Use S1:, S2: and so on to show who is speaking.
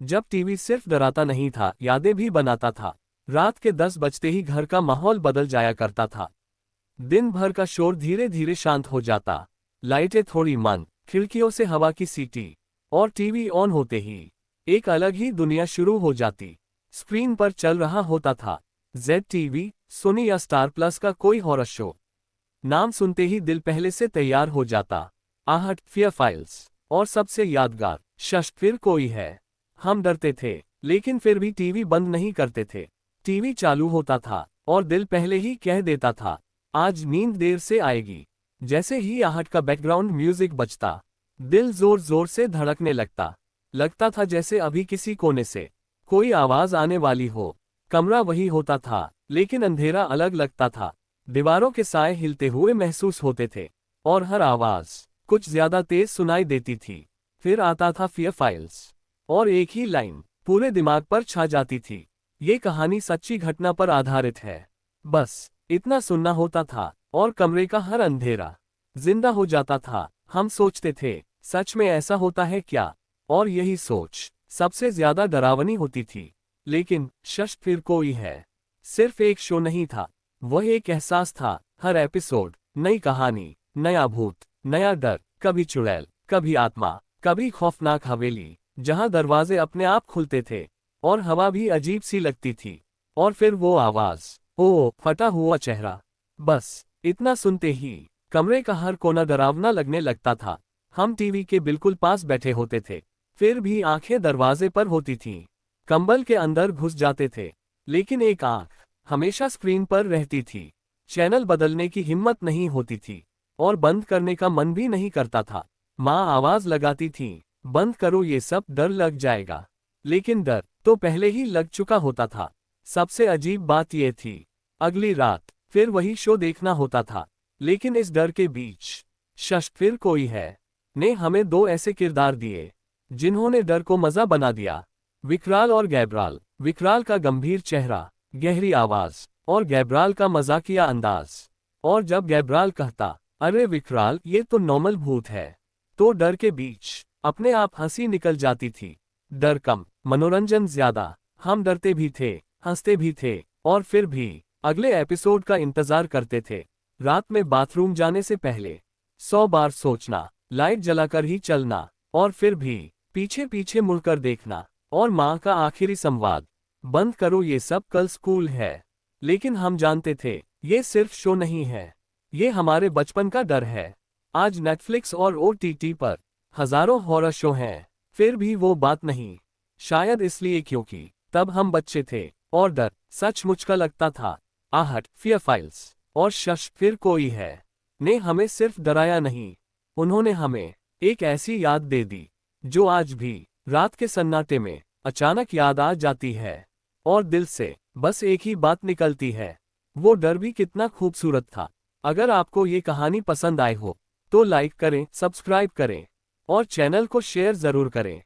S1: जब टीवी सिर्फ डराता नहीं था, यादें भी बनाता था। रात के 10 बजते ही घर का माहौल बदल जाया करता था। दिन भर का शोर धीरे धीरे शांत हो जाता। लाइटें थोड़ी मंद, खिड़कियों से हवा की सीटी, और टीवी ऑन होते ही एक अलग ही दुनिया शुरू हो जाती। स्क्रीन पर चल रहा होता था जेड टीवी, सोनी या स्टार प्लस का कोई हॉरर शो। नाम सुनते ही दिल पहले से तैयार हो जाता। आहट, फियर फाइल्स, और सबसे यादगार, शश, फिर कोई है। हम डरते थे, लेकिन फिर भी टीवी बंद नहीं करते थे। टीवी चालू होता था और दिल पहले ही कह देता था, आज नींद देर से आएगी। जैसे ही आहट का बैकग्राउंड म्यूजिक बजता, दिल जोर जोर से धड़कने लगता। लगता था जैसे अभी किसी कोने से कोई आवाज आने वाली हो। कमरा वही होता था, लेकिन अंधेरा अलग लगता था। दीवारों के साए हिलते हुए महसूस होते थे, और हर आवाज कुछ ज्यादा तेज सुनाई देती थी। फिर आता था फियर फाइल्स, और एक ही लाइन पूरे दिमाग पर छा जाती थी, ये कहानी सच्ची घटना पर आधारित है। बस इतना सुनना होता था, और कमरे का हर अंधेरा जिंदा हो जाता था। हम सोचते थे, सच में ऐसा होता है क्या? और यही सोच सबसे ज्यादा डरावनी होती थी। लेकिन शश, फिर कोई है सिर्फ एक शो नहीं था, वह एक एहसास था। हर एपिसोड नई कहानी, नया भूत, नया डर, कभी चुड़ैल, कभी आत्मा, कभी खौफनाक हवेली जहां दरवाजे अपने आप खुलते थे, और हवा भी अजीब सी लगती थी। और फिर वो आवाज, ओ फटा हुआ चेहरा। बस इतना सुनते ही कमरे का हर कोना डरावना लगने लगता था। हम टीवी के बिल्कुल पास बैठे होते थे, फिर भी आंखें दरवाजे पर होती थीं। कंबल के अंदर घुस जाते थे, लेकिन एक आंख हमेशा स्क्रीन पर रहती थी। चैनल बदलने की हिम्मत नहीं होती थी, और बंद करने का मन भी नहीं करता था। माँ आवाज लगाती थी, बंद करो ये सब, डर लग जाएगा। लेकिन डर तो पहले ही लग चुका होता था। सबसे अजीब बात यह थी, अगली रात फिर वही शो देखना होता था। लेकिन इस डर के बीच शश, फिर कोई है ने हमें दो ऐसे किरदार दिए जिन्होंने डर को मजा बना दिया। विकराल और गैब्राल। विकराल का गंभीर चेहरा, गहरी आवाज, और गैब्राल का मजाकिया अंदाज। और जब गैब्राल कहता, अरे विकराल, ये तो नॉर्मल भूत है, तो डर के बीच अपने आप हंसी निकल जाती थी। डर कम, मनोरंजन ज्यादा। हम डरते भी थे, हंसते भी थे, और फिर भी अगले एपिसोड का इंतजार करते थे। रात में बाथरूम जाने से पहले 100 बार सोचना, लाइट जलाकर ही चलना, और फिर भी पीछे पीछे मुड़कर देखना। और माँ का आखिरी संवाद, बंद करो ये सब, कल स्कूल है। लेकिन हम जानते थे, ये सिर्फ शो नहीं है, ये हमारे बचपन का डर है। आज नेटफ्लिक्स और ओटीटी पर हजारों हॉरर शो हैं, फिर भी वो बात नहीं। शायद इसलिए क्योंकि तब हम बच्चे थे, और डर सचमुच का लगता था। आहट, फियर फाइल्स, और शश, फिर कोई है ने हमें सिर्फ डराया नहीं, उन्होंने हमें एक ऐसी याद दे दी जो आज भी रात के सन्नाटे में अचानक याद आ जाती है, और दिल से बस एक ही बात निकलती है, वो डर भी कितना खूबसूरत था। अगर आपको ये कहानी पसंद आई हो तो लाइक करें, सब्सक्राइब करें, और चैनल को शेयर जरूर करें।